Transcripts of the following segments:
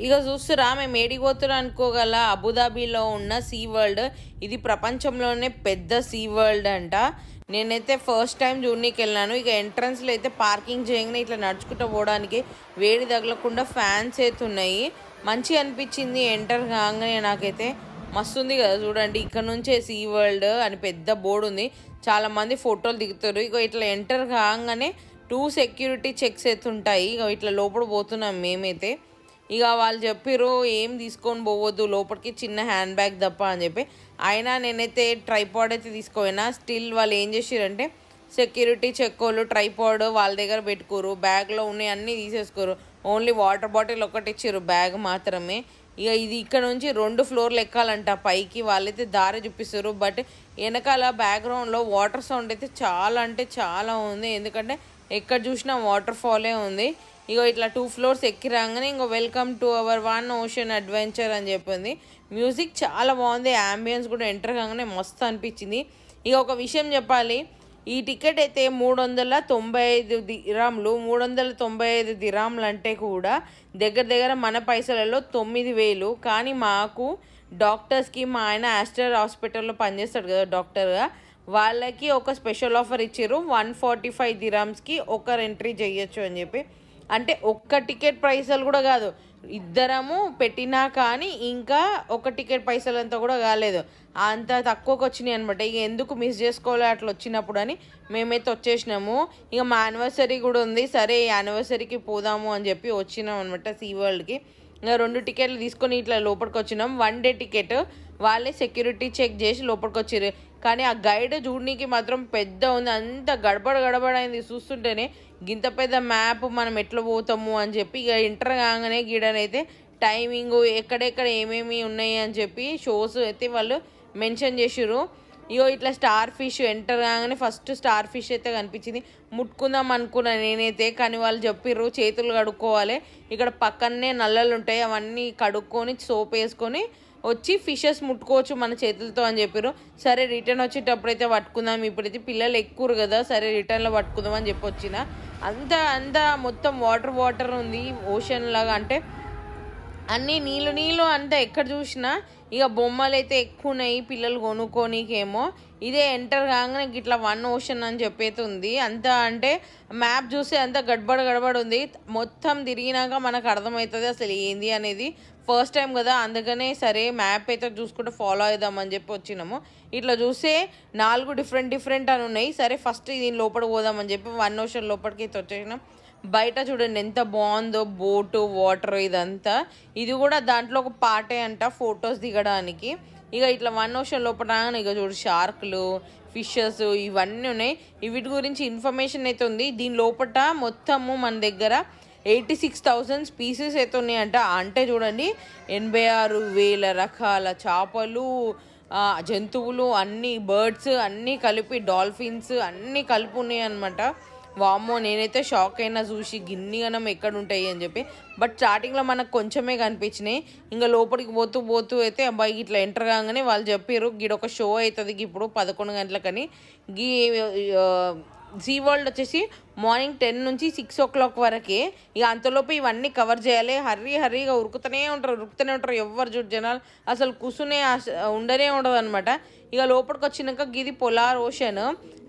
ఇక చూస్తురా మేము ఏడిపోతున్నా అనుకోగల అబుదాబిలో ఉన్న సీ వరల్డ్. ఇది ప్రపంచంలోనే పెద్ద సీ వరల్డ్ అంట. నేనైతే ఫస్ట్ టైం చూడనీకి వెళ్ళాను. ఇక ఎంట్రన్స్లో అయితే పార్కింగ్ చేయగానే ఇట్లా నడుచుకుంటూ పోవడానికి వేడి తగలకుండా ఫ్యాన్స్ అయితే ఉన్నాయి. మంచిగా అనిపించింది ఎంటర్ కాగానే. నాకైతే మస్తు ఉంది కదా చూడండి. ఇక్కడ నుంచే సీ వరల్డ్ అని పెద్ద బోర్డు ఉంది. చాలామంది ఫోటోలు దిగుతారు. ఇక ఇట్లా ఎంటర్ కాగానే 2 సెక్యూరిటీ చెక్స్ అయితే ఉంటాయి. ఇక ఇట్లా లోపల పోతున్నాం మేమైతే. ఇక వాళ్ళు చెప్పారు ఏం తీసుకొని పోవద్దు లోపలికి, చిన్న హ్యాండ్ బ్యాగ్ తప్ప అని చెప్పి. అయినా నేనైతే ట్రైపాడ్ అయితే తీసుకోపోయినా. స్టిల్ వాళ్ళు ఏం చేసారంటే సెక్యూరిటీ చెక్ వాళ్ళు ట్రైపాడ్ వాళ్ళ దగ్గర పెట్టుకోరు, బ్యాగ్లో ఉన్నాయి అన్నీ తీసేసుకోరు. ఓన్లీ వాటర్ బాటిల్ ఒకటి ఇచ్చారు, బ్యాగ్ మాత్రమే. ఇక ఇది ఇక్కడ నుంచి 2 ఫ్లోర్లు ఎక్కాలంట పైకి. వాళ్ళైతే దారి చూపిస్తారు. బట్ వెనకాల బ్యాక్గ్రౌండ్లో వాటర్ సౌండ్ అయితే చాలా అంటే చాలా ఉంది. ఎందుకంటే ఎక్కడ చూసినా వాటర్ ఫాలే ఉంది. ఇగో ఇట్లా 2 ఫ్లోర్స్ ఎక్కి రాగానే ఇంకో welcome to our one ocean adventure అని చెప్పింది. మ్యూజిక్ చాలా బాగుంది. యాంబియన్స్ కూడా ఎంటర్ కాగానే మస్తు అనిపించింది. ఇక ఒక విషయం చెప్పాలి, ఈ టికెట్ అయితే 395 దిరామ్లు. 395 దిరామ్లు అంటే కూడా దగ్గర దగ్గర మన పైసలలో 9000. కానీ మాకు డాక్టర్స్కి, మా ఆయన ఆస్టర్ హాస్పిటల్లో పనిచేస్తాడు కదా డాక్టర్గా, వాళ్ళకి ఒక స్పెషల్ ఆఫర్ ఇచ్చారు. 145 దిరామ్స్కి ఒకరు ఎంట్రీ చేయొచ్చు అని చెప్పి. అంటే ఒక్క టికెట్ పైసలు కూడా కాదు, ఇద్దరము పెట్టినా కానీ ఇంకా ఒక టికెట్ పైసలు అంతా కూడా కాలేదు, అంత తక్కువకి వచ్చినాయి అనమాట. ఇక ఎందుకు మిస్ చేసుకోవాలి అట్లా వచ్చినప్పుడు అని మేమైతే వచ్చేసినాము. ఇక మా యానివర్సరీ కూడా ఉంది, సరే ఈ యానివర్సరీకి పోదాము అని చెప్పి వచ్చినాం అనమాట సీ వరల్డ్కి. ఇంకా 2 టికెట్లు తీసుకొని ఇట్లా లోపలికి వచ్చినాం. 1 డే టికెట్. వాళ్ళే సెక్యూరిటీ చెక్ చేసి లోపలికి వచ్చారు. కానీ ఆ గైడ్ చూడనీకి మాత్రం పెద్ద ఉంది, అంత గడబడైంది చూస్తుంటేనే. గింత పెద్ద మ్యాప్ మనం ఎట్లా పోతాము అని చెప్పి ఇక ఎంటర్ కాగానే గిడనైతే టైమింగ్ ఎక్కడెక్కడ ఏమేమి ఉన్నాయి అని చెప్పి షోస్ అయితే వాళ్ళు మెన్షన్ చేసారు. ఇగో ఇట్లా స్టార్ ఫిష్ ఎంటర్ కాగానే ఫస్ట్ స్టార్ ఫిష్ అయితే కనిపించింది. ముట్టుకుందాం అనుకున్నాను నేనైతే, కానీ వాళ్ళు చెప్పిర్రు చేతులు కడుక్కోవాలి, ఇక్కడ పక్కనే నల్లలు ఉంటాయి అవన్నీ కడుక్కొని సోప్ వేసుకొని వచ్చి ఫిషెస్ ముట్టుకోవచ్చు మన చేతులతో అని చెప్పారు. సరే రిటర్న్ వచ్చేటప్పుడు అయితే పట్టుకుందాం, ఇప్పుడైతే పిల్లలు ఎక్కువ కదా, సరే రిటర్న్లో పట్టుకుందాం అని చెప్పి వచ్చిన. అంతా మొత్తం వాటర్ ఉంది, ఓషన్ లాగా. అంటే అన్నీ నీళ్ళు అంతా ఎక్కడ చూసినా. ఇక బొమ్మలు అయితే ఎక్కువ ఉన్నాయి పిల్లలు కొనుక్కోనికేమో. ఇదే ఎంటర్ కాగానే ఇట్లా 1 ఓషన్ అని చెప్పేది ఉంది. అంతా అంటే మ్యాప్ చూస్తే అంతా గడబడ ఉంది. మొత్తం తిరిగినాక మనకు అర్థమవుతుంది అసలు ఏంది అనేది. ఫస్ట్ టైం కదా, అందుకనే సరే మ్యాప్ అయితే చూసుకుంటూ ఫాలో అవుదామని చెప్పి వచ్చినాము. ఇట్లా చూస్తే 4 డిఫరెంట్ అని ఉన్నాయి. సరే ఫస్ట్ దీని లోపలికి పోదామని చెప్పి 1 ఓషన్ లోపలికి అయితే వచ్చేసినాం. బయట చూడండి ఎంత బాగుందో, బోటు వాటర్ ఇదంతా. ఇది కూడా దాంట్లో ఒక పార్టే అంట ఫొటోస్ దిగడానికి. ఇక ఇట్లా 1 ఓషన్ లోపల ఇక చూడు షార్క్లు, ఫిషెస్ ఇవన్నీ ఉన్నాయి. వీటి గురించి ఇన్ఫర్మేషన్ అయితే ఉంది. దీని లోపల మొత్తము మన దగ్గర 86,000 స్పీసీస్ అయితే ఉన్నాయంట. అంటే చూడండి 86,000 రకాల చేపలు, జంతువులు, అన్నీ బర్డ్స్ అన్నీ కలిపి, డాల్ఫిన్స్ అన్నీ కలిపి ఉన్నాయి అనమాట. వామ్మో నేనైతే షాక్ అయినా చూసి, గిన్నిగనం ఎక్కడ ఉంటాయి అని చెప్పి. బట్ స్టార్టింగ్లో మనకు కొంచెమే కనిపించినాయి. ఇంకా లోపలికి పోతూ అయితే అబ్బాయి ఇట్లా ఎంటర్ కాగానే వాళ్ళు చెప్పారు గిడొక షో అవుతుంది ఇప్పుడు 11 గంటలకని. గీ సీ వరల్డ్ వచ్చేసి మార్నింగ్ 10 నుంచి 6 o'clock వరకే. ఇక అంతలోపు ఇవన్నీ కవర్ చేయాలి. హర్రీగా ఉరుకుతూనే ఉంటారు. ఎవరు చూడు జనాలు అసలు కూర్చునే ఉండనే ఉండదు అనమాట. ఇక లోపలికి వచ్చినాక గిది పొలార్ ఓషన్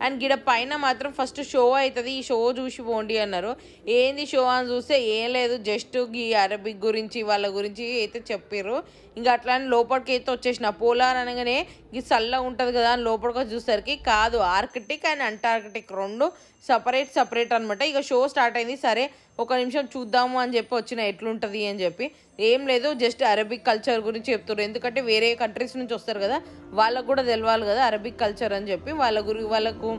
అండ్ గిడ పైన మాత్రం ఫస్ట్ షో అవుతుంది, ఈ షో చూసి పోండి అన్నారు. ఏంది షో అని చూస్తే ఏం లేదు, జస్ట్ ఈ అరబిక్ గురించి వాళ్ళ గురించి అయితే చెప్పారు. ఇంకా అట్లా అని లోపలికి అయితే వచ్చేసిన. పోలార్ అనగానే ఇది చల్లగా ఉంటుంది కదా అని లోపలికి వచ్చి చూసరికి కాదు, ఆర్కిటిక్ అండ్ అంటార్కిటిక్ 2 సపరేట్ అనమాట. ఇక షో స్టార్ట్ అయింది. సరే ఒక నిమిషం చూద్దాము అని చెప్పి వచ్చిన ఎట్లుంటుంది అని చెప్పి. ఏం లేదు, జస్ట్ అరబిక్ కల్చర్ గురించి చెప్తారు. ఎందుకంటే వేరే కంట్రీస్ నుంచి వస్తారు కదా, వాళ్ళకు కూడా తెలవాలి కదా అరబిక్ కల్చర్ అని చెప్పి. వాళ్ళకు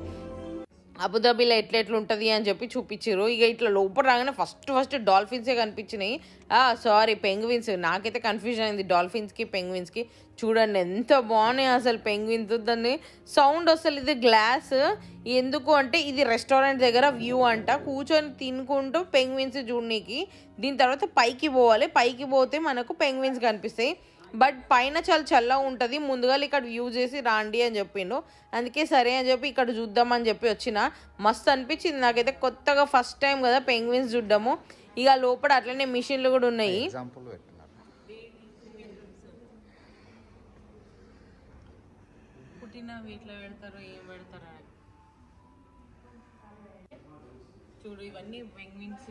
అబుదాబిలో ఎట్లుంటుంది అని చెప్పి చూపించారు. ఇక ఇట్లా లోపల రాగానే ఫస్ట్ డాల్ఫిన్సే కనిపించినాయి. Sorry penguins. నాకైతే కన్ఫ్యూజన్ అయింది డాల్ఫిన్స్కి పెంగ్విన్స్కి. చూడండి ఎంత బాగున్నాయి అసలు పెంగ్విన్స్. దాన్ని సౌండ్ అసలు ఇది గ్లాస్ ఎందుకు అంటే ఇది రెస్టారెంట్ దగ్గర వ్యూ అంట, కూర్చొని తినుకుంటూ పెంగ్విన్స్ చూడనీకి. దీని తర్వాత పైకి పోవాలి, పైకి పోతే మనకు పెంగ్విన్స్ కనిపిస్తాయి. బట్ పైన చాలా చల్లగా ఉంటుంది. ముందుగా ఇక్కడ వ్యూ చేసి రాండి అని చెప్పిండు. అందుకే సరే అని చెప్పి ఇక్కడ చూద్దామని చెప్పి వచ్చిన. మస్తు అనిపించింది నాకైతే, కొత్తగా ఫస్ట్ టైం కదా పెంగ్విన్స్ చూడ్డము. ఇక లోపల అట్లనే మిషన్లు కూడా ఉన్నాయి. పుట్టినవి ఎట్లా పెడతారో ఏం పెడతారో చూడు. ఇవన్నీ పెంగ్విన్స్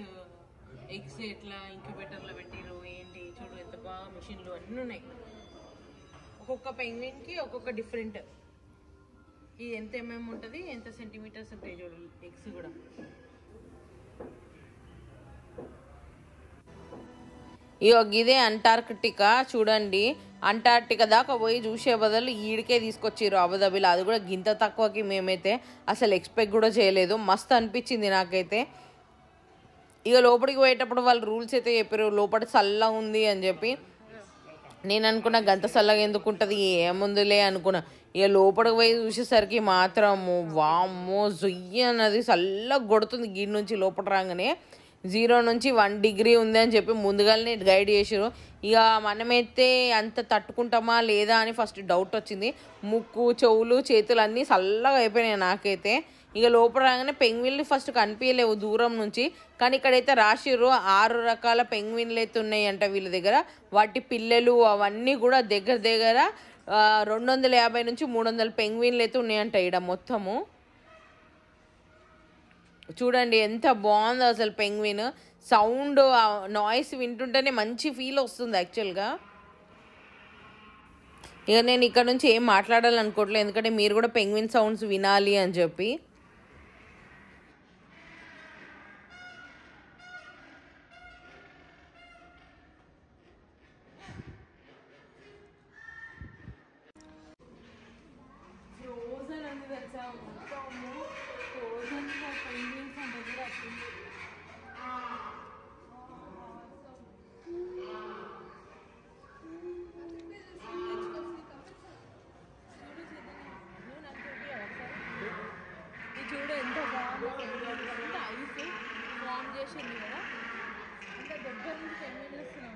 ఎగ్స్ ఎట్లా ఇంక్యుబేటర్లో పెట్టిరు ఏంటి చూడు, ఎంత బాగా మిషన్లు అన్నీ ఉన్నాయి. ఒక్కొక్క పెంగ్విన్కి ఒక్కొక్క డిఫరెంట్. ఇది ఎంత ఉంటుంది, ఎంత సెంటీమీటర్స్ ఉంటాయి చూడు ఎగ్స్ కూడా. ఇదే అంటార్కిటికా చూడండి. అంటార్క్టికా దాకా పోయి చూసే బదులు ఈడికే తీసుకొచ్చిర్రు అబుదాబిలో. అది కూడా గింత తక్కువకి మేమైతే అసలు ఎక్స్పెక్ట్ కూడా చేయలేదు. మస్తు అనిపించింది నాకైతే. లోపలికి పోయేటప్పుడు వాళ్ళు రూల్స్ అయితే చెప్పారు, లోపల చల్లగా ఉంది అని చెప్పి. నేను అనుకున్నా గంత చల్లగా ఎందుకు ఉంటుంది ఏముందిలే అనుకున్నా. లోపలికి పోయి చూసేసరికి మాత్రము వామ్మో జొయ్యి అన్నది చల్లగా కొడుతుంది. గిడి నుంచి లోపల రాగానే 0 నుంచి 1 డిగ్రీ ఉంది అని చెప్పి ముందుగానే గైడ్ చేసారు. మనమైతే అంత తట్టుకుంటామా లేదా అని ఫస్ట్ డౌట్ వచ్చింది. ముక్కు చెవులు చేతులు అన్నీ చల్లగా అయిపోయినాయి నాకైతే. లోపల రాగానే పెంగ్విన్లు ఫస్ట్ కనిపించలేవు దూరం నుంచి, కానీ ఇక్కడైతే రాసిర్రు 6 రకాల పెంగ్విన్లు అయితే ఉన్నాయంట వీళ్ళ దగ్గర. వాటి పిల్లలు అవన్నీ కూడా దగ్గర 250 నుంచి 300 పెంగ్విన్లు అయితే ఉన్నాయంట ఇక్కడ మొత్తము. చూడండి ఎంత బాగుందో అసలు పెంగ్విన్. సౌండ్ నాయిస్ వింటుంటేనే మంచి ఫీల్ వస్తుంది యాక్చువల్గా. నేను ఇక్కడ నుంచి ఏం మాట్లాడాలనుకోవట్లేదు, ఎందుకంటే మీరు కూడా పెంగ్విన్ సౌండ్స్ వినాలి అని చెప్పి. చూడు ఎంత బాగా ఎంత ఐస్ ఫామ్ చేసింది కదా, అంత దగ్గర నుంచి పెంగ్విన్లు వస్తున్నాం.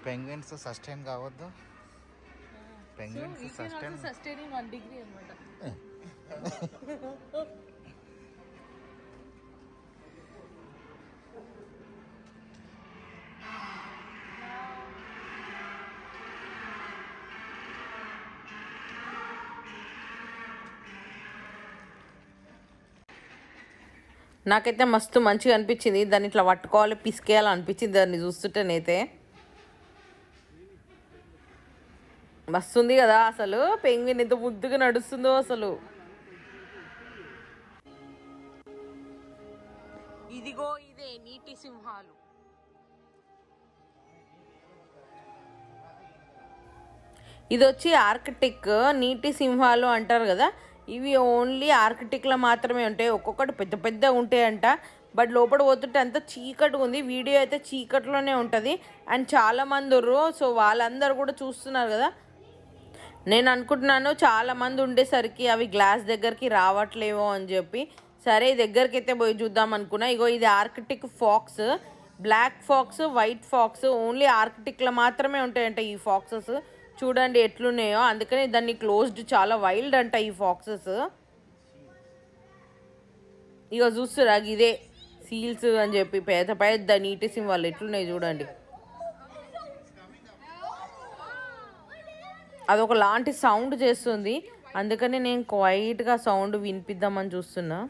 పెంగ్విన్స్ సస్టైన్ కావద్దు. పెంగ్విన్స్ సస్టైన్ ఇన్ 1 డిగ్రీ అన్నమాట. నాకైతే మస్తు మంచిగా అనిపించింది. దాన్ని ఇట్లా పట్టుకోవాలి, పిసికేయాలి అనిపించింది దాన్ని చూస్తుంటేనైతే. మస్తు ఉంది కదా అసలు. పెంగ్విన్ ఎంత ముద్దుగా నడుస్తుందో అసలు. ఇదిగో ఇదే నీటి సింహాలు. ఇది వచ్చి ఆర్కిటిక్ నీటి సింహాలు అంటారు కదా. ఇవి ఓన్లీ ఆర్కిటిక్లో మాత్రమే ఉంటాయి. ఒక్కొక్కటి పెద్ద పెద్ద ఉంటాయంట. బట్ లోపల పోతుంటే అంత చీకటి ఉంది. వీడియో అయితే చీకట్లోనే ఉంటుంది. అండ్ చాలామంది ఉర్రు. సో వాళ్ళందరూ కూడా చూస్తున్నారు కదా. నేను అనుకుంటున్నాను చాలామంది ఉండేసరికి అవి గ్లాస్ దగ్గరికి రావట్లేమో అని చెప్పి. సరే దగ్గరికి అయితే పోయి చూద్దాం అనుకున్నా. ఇది Arctic fox, black fox, white fox. Only ఆర్కిటిక్లో మాత్రమే ఉంటాయంట ఈ ఫాక్సెస్. చూడండి ఎట్లున్నాయో. అందుకని దాన్ని క్లోజ్డ్, చాలా వైల్డ్ అంట ఈ ఫాక్సెస్. చూస్తురా ఇదే సీల్స్ అని చెప్పి పెద్ద పెద్ద నీటి సింహాలు ఎట్లున్నాయి చూడండి. అదొక లాంటి సౌండ్ చేస్తుంది. అందుకని నేను క్వైట్గా సౌండ్ వినిపిద్దామని చూస్తున్నా.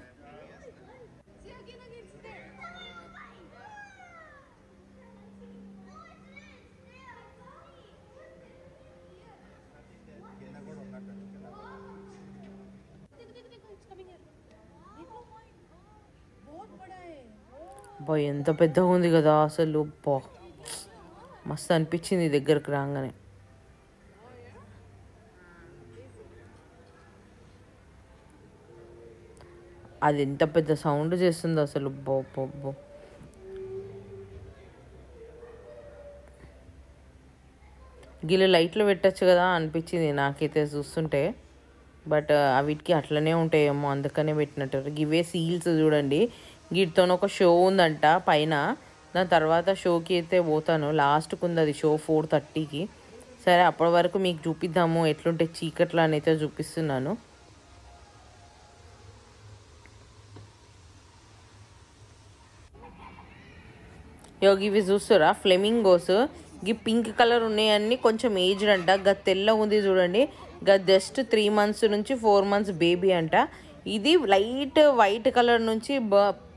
ఎంత పెద్దగా ఉంది కదా అసలు. మస్తు అనిపించింది దగ్గరకు రాగానే. అది ఎంత పెద్ద సౌండ్ చేస్తుంది అసలు, బో బో బో. గిల్లు లైట్లు పెట్టచ్చు కదా అనిపించింది నాకైతే చూస్తుంటే. బట్ వీటికి అట్లనే ఉంటాయేమో అందుకనే పెట్టినట్టు. ఇవే సీల్స్ చూడండి. వీటితో ఒక షో ఉందంట పైన. దాని తర్వాత షోకి అయితే పోతాను. లాస్ట్కి ఉంది అది షో 4:30కి. సరే అప్పటి వరకు మీకు చూపిద్దాము ఎట్లుంటే చీకట్లో అని అయితే చూపిస్తున్నాను. ఇవి చూస్తారా ఫ్లెమింగోస్. ఈ పింక్ కలర్ ఉన్నాయన్నీ కొంచెం ఏజ్డ్ అంట. తెల్ల ఉంది చూడండి, జస్ట్ 3 months నుంచి 4 months బేబీ అంట. ఇది లైట్ వైట్ కలర్ నుంచి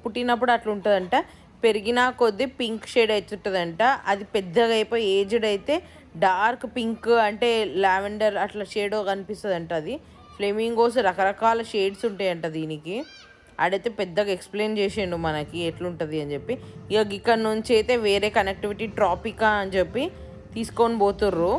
పుట్టినప్పుడు అట్లా ఉంటుందంట. పెరిగినా కొద్దీ పింక్ షేడ్ అవుతుంటుందంట. అది పెద్దగా అయిపోయి ఏజ్డ్ అయితే డార్క్ పింక్ అంటే లావెండర్ అట్లా షేడ్ కనిపిస్తుంది అంట. అది ఫ్లెమింగోస్ రకరకాల షేడ్స్ ఉంటాయంట దీనికి. ఆడైతే పెద్దగా ఎక్స్ప్లెయిన్ చేసిండు మనకి ఎట్లుంటుంది అని చెప్పి. ఇక్కడ నుంచి అయితే వేరే కనెక్టివిటీ ట్రాపికా అని చెప్పి తీసుకొని పోతుర్రు.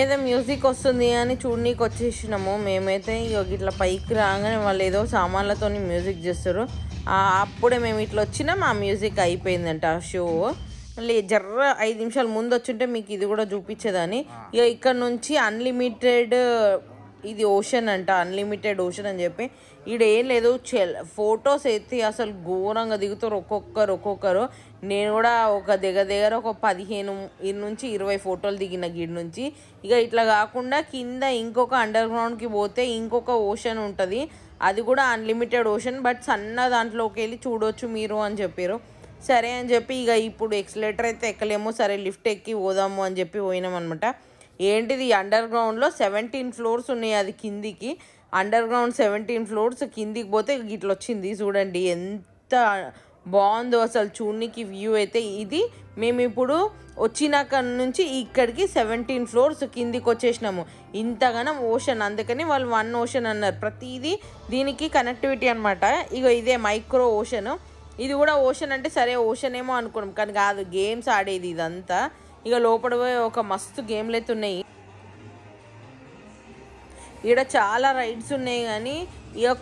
ఏదో మ్యూజిక్ వస్తుంది అని చూడనీకి వచ్చేసినాము మేమైతే. ఇట్లా పైకి రాగానే వాళ్ళు ఏదో సామాన్లతో మ్యూజిక్ చేస్తారు. అప్పుడే మేము ఇట్లా వచ్చినాం, ఆ మ్యూజిక్ అయిపోయిందంట ఆ షో. మళ్ళీ 5 నిమిషాల ముందు వచ్చుంటే మీకు ఇది కూడా చూపించేదాన్ని. ఇక్కడ నుంచి అన్లిమిటెడ్ ఇది ఓషన్ అంట, అన్లిమిటెడ్ ఓషన్ అని చెప్పి. ఈడ ఏం లేదు, ఫొటోస్ అయితే అసలు ఘోరంగా దిగుతారు ఒక్కొక్కరు. నేను కూడా ఒక దగ్గర ఒక 15 నుంచి 20 ఫోటోలు దిగిన గిడ్ నుంచి. ఇట్లా కాకుండా కింద ఇంకొక అండర్ గ్రౌండ్కి పోతే ఇంకొక ఓషన్ ఉంటుంది. అది కూడా అన్లిమిటెడ్ ఓషన్, బట్ సన్న దాంట్లోకి వెళ్ళి చూడవచ్చు మీరు అని చెప్పారు. సరే అని చెప్పి ఇప్పుడు ఎక్సలేటర్ అయితే ఎక్కలేము, సరే లిఫ్ట్ ఎక్కి పోదాము అని చెప్పి పోయినాం అనమాట. ఏంటిది అండర్ గ్రౌండ్లో 17 floors ఉన్నాయి. అది కిందికి అండర్ గ్రౌండ్ 17 floors. కిందికి పోతే ఇట్లా వచ్చింది చూడండి, ఎంత బాగుందో అసలు చూడనికి వ్యూ అయితే. ఇది మేము ఇప్పుడు వచ్చినాక నుంచి ఇక్కడికి 17 floors కిందికి వచ్చేసినాము. ఇంతగానం ఓషన్, అందుకని వాళ్ళు 1 ocean అన్నారు. ప్రతిదీ దీనికి కనెక్టివిటీ అనమాట. ఇదే మైక్రో ఓషన్. ఇది కూడా ఓషన్ అంటే సరే ఓషన్ ఏమో అనుకున్నాం, కానీ కాదు, గేమ్స్ ఆడేది ఇదంతా. లోపల పోయి ఒక మస్తు గేమ్లు అయితే ఉన్నాయి. ఇక్కడ చాలా రైడ్స్ ఉన్నాయి, కానీ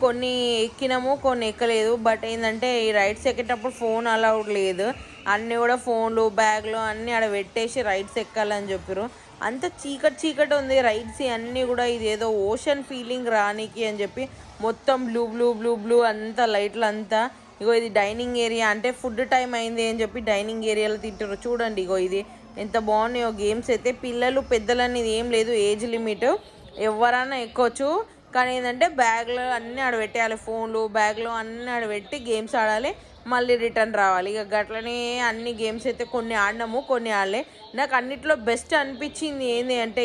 కొన్ని ఎక్కినాము కొన్ని ఎక్కలేదు. బట్ ఏంటంటే ఈ రైడ్స్ ఎక్కేటప్పుడు ఫోన్ అలౌడ్ లేదు. అన్నీ కూడా ఫోన్లు బ్యాగ్లు అన్నీ ఆడ పెట్టేసి రైడ్స్ ఎక్కాలని చెప్పారు. అంత చీకటి ఉంది రైడ్స్ అన్నీ కూడా. ఇదేదో ఓషన్ ఫీలింగ్ రానికి అని చెప్పి మొత్తం బ్లూ అంతా లైట్లు అంతా. ఇది డైనింగ్ ఏరియా, అంటే ఫుడ్ టైం అయింది అని చెప్పి డైనింగ్ ఏరియాలో తింటారు చూడండి. ఇది ఎంత బాగున్నాయో గేమ్స్ అయితే. పిల్లలు పెద్దలు అనేది ఏం లేదు, ఏజ్ లిమిట్ ఎవరైనా ఎక్కొచ్చు. కానీ ఏంటంటే బ్యాగ్లో అన్నీ ఆడ పెట్టేయాలి, ఫోన్లు బ్యాగ్లో అన్నీ ఆడ పెట్టి గేమ్స్ ఆడాలి, మళ్ళీ రిటర్న్ రావాలి. గట్లనే అన్ని గేమ్స్ అయితే కొన్ని ఆడినాము కొన్ని ఆడలే. నాకు అన్నిట్లో బెస్ట్ అనిపించింది ఏంటి అంటే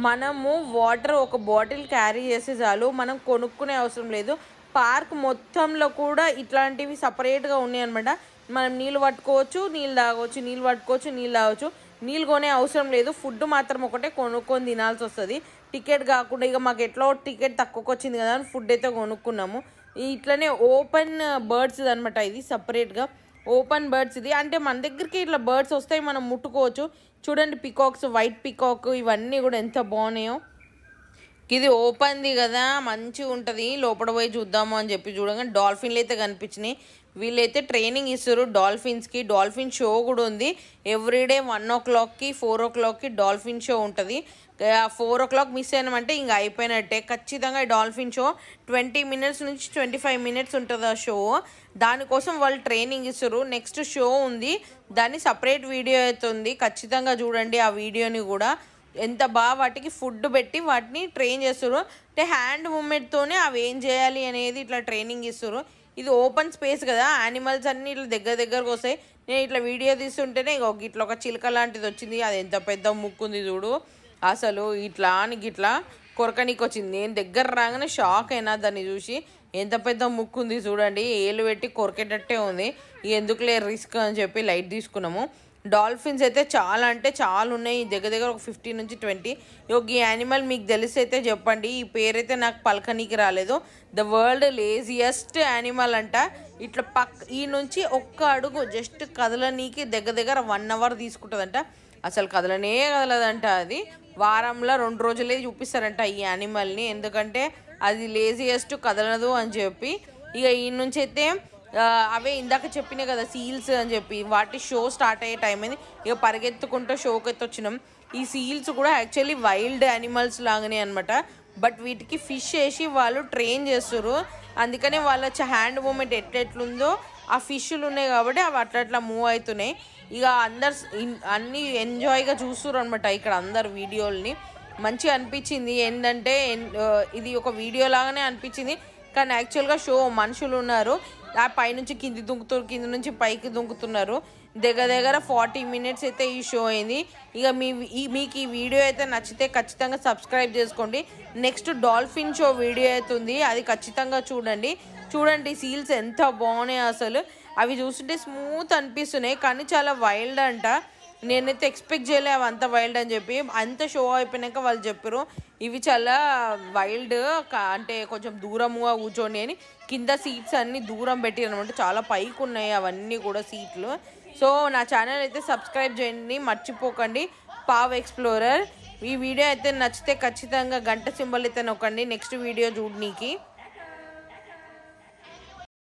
మనము వాటర్ ఒక బాటిల్ క్యారీ చేసే చాలు, మనం కొనుక్కునే అవసరం లేదు. పార్క్ మొత్తంలో కూడా ఇట్లాంటివి సపరేట్గా ఉన్నాయి అనమాట. మనం నీళ్ళు పట్టుకోవచ్చు, నీళ్ళు తాగవచ్చు, నీళ్ళు పట్టుకోవచ్చు, నీళ్ళు తాగవచ్చు. నీళ్ళు కొనే అవసరం లేదు, ఫుడ్ మాత్రం ఒకటే కొనుక్కొని తినాల్సి వస్తుంది. టికెట్ కాకుండా మాకు ఎట్లా టికెట్ తక్కువకి వచ్చింది కదా అని ఫుడ్ అయితే కొనుక్కున్నాము. ఇట్లనే ఓపెన్ బర్డ్స్ అనమాట. ఇది సపరేట్గా ఓపెన్ బర్డ్స్. ఇది అంటే మన దగ్గరికి ఇట్లా బర్డ్స్ వస్తాయి, మనం ముట్టుకోవచ్చు. చూడండి పికాక్స్, వైట్ పికాక్, ఇవన్నీ కూడా ఎంత బాగున్నాయో. ఇది ఓపెన్ది కదా, మంచిగా ఉంటుంది. లోపల పోయి చూద్దాము అని చెప్పి చూడగానే డాల్ఫిన్లు అయితే కనిపించినాయి. వీళ్ళైతే ట్రైనింగ్ ఇస్తారు డాల్ఫిన్స్కి. డాల్ఫిన్ షో కూడా ఉంది. ఎవ్రీడే 1 o'clockకి 4 o'clockకి డాల్ఫిన్ షో ఉంటుంది. 4 o'clock మిస్ అయినామంటే ఇంకా అయిపోయినట్టే. ఖచ్చితంగా డాల్ఫిన్ షో 20 minutes నుంచి 25 minutes ఉంటుంది ఆ షో. దానికోసం వాళ్ళు ట్రైనింగ్ ఇస్తారు. నెక్స్ట్ షో ఉంది, దాన్ని సపరేట్ వీడియో అవుతుంది, ఖచ్చితంగా చూడండి ఆ వీడియోని కూడా. ఎంత బాగా వాటికి ఫుడ్ పెట్టి వాటిని ట్రైన్ చేస్తారు. అంటే హ్యాండ్ మూమెంట్తోనే అవి ఏం చేయాలి అనేది ఇట్లా ట్రైనింగ్ ఇస్తారు. ఇది ఓపెన్ స్పేస్ కదా, యానిమల్స్ అన్నీ ఇట్లా దగ్గరకు వస్తాయి. నేను ఇట్లా వీడియో తీస్తుంటేనే ఇట్లా ఒక చిలుక లాంటిది వచ్చింది. అది ఎంత పెద్ద ముక్కుంది చూడు, అసలు ఇట్లా కొరకనికి వచ్చింది. నేను దగ్గర రాగానే షాక్ అయినా దాన్ని చూసి. ఎంత పెద్ద ముక్కుంది చూడండి, ఏలు పెట్టి కొరికేటట్టే ఉంది. ఎందుకులే రిస్క్ అని చెప్పి లైట్ తీసుకున్నాము. డాల్ఫిన్స్ అయితే చాలా అంటే చాలా ఉన్నాయి, దగ్గర ఒక 15 నుంచి 20. ఈ యానిమల్ మీకు తెలిసి అయితే చెప్పండి, ఈ పేరైతే నాకు పలకనీకి రాలేదు. ద వరల్డ్ లేజియస్ట్ యానిమల్ అంట. ఇట్లా ఈ నుంచి ఒక్క అడుగు జస్ట్ కదలనీకి దగ్గర 1 అవర్ తీసుకుంటుందంట. అసలు కదలనే కదలదంట. అది వారంలో 2 రోజులే చూపిస్తారంట ఈ యానిమల్ని, ఎందుకంటే అది లేజియస్ట్ కదలదు అని చెప్పి. ఇక ఈ నుంచి అయితే అవే ఇందాక చెప్పినాయి కదా సీల్స్ అని చెప్పి, వాటి షో స్టార్ట్ అయ్యే టైం అయింది. ఇక పరిగెత్తుకుంటూ షోకి అయితే వచ్చినాం. ఈ సీల్స్ కూడా యాక్చువల్లీ వైల్డ్ యానిమల్స్ లాగానే అనమాట, బట్ వీటికి ఫిష్ వేసి వాళ్ళు ట్రైన్ చేస్తారు. అందుకనే వాళ్ళ హ్యాండ్ మూమెంట్ ఎట్లెట్లుందో ఆ ఫిష్లు ఉన్నాయి కాబట్టి అవి అట్లా మూవ్ అవుతున్నాయి. ఇక అందరు అన్నీ ఎంజాయ్గా చూస్తారు అనమాట ఇక్కడ అందరు వీడియోల్ని. మంచిగా అనిపించింది. ఏంటంటే ఇది ఒక వీడియో లాగానే అనిపించింది, కానీ యాక్చువల్గా షో మనుషులు ఉన్నారు, ఆ పైనుంచి కింది దుంకుతారు, కింద నుంచి పైకి దుంకుతున్నారు. దగ్గర 40 మినిట్స్ అయితే ఈ షో అయింది. ఇక మీకు ఈ వీడియో అయితే నచ్చితే ఖచ్చితంగా సబ్స్క్రైబ్ చేసుకోండి. నెక్స్ట్ డాల్ఫిన్ షో వీడియో అవుతుంది, అది ఖచ్చితంగా చూడండి. సీల్స్ ఎంత బాగున్నాయి అసలు, అవి చూస్తుంటే స్మూత్ అనిపిస్తున్నాయి కానీ చాలా వైల్డ్ అంట. నేనైతే ఎక్స్పెక్ట్ చేయలే అవి అంత వైల్డ్ అని చెప్పి. అంత షో అయిపోయినాక వాళ్ళు చెప్పారు ఇవి చాలా వైల్డ్, అంటే కొంచెం దూరముగా కూర్చోండి అని. కింద సీట్స్ అన్నీ దూరం పెట్టారు అనమాట, చాలా పైకి ఉన్నాయి అవన్నీ కూడా సీట్లు. సో నా ఛానల్ అయితే సబ్స్క్రైబ్ చేయండి మర్చిపోకండి, పావ్ ఎక్స్ప్లోరర్. ఈ వీడియో అయితే నచ్చితే ఖచ్చితంగా గంట సింబల్ అయితే నొక్కండి నెక్స్ట్ వీడియో చూడనీకి.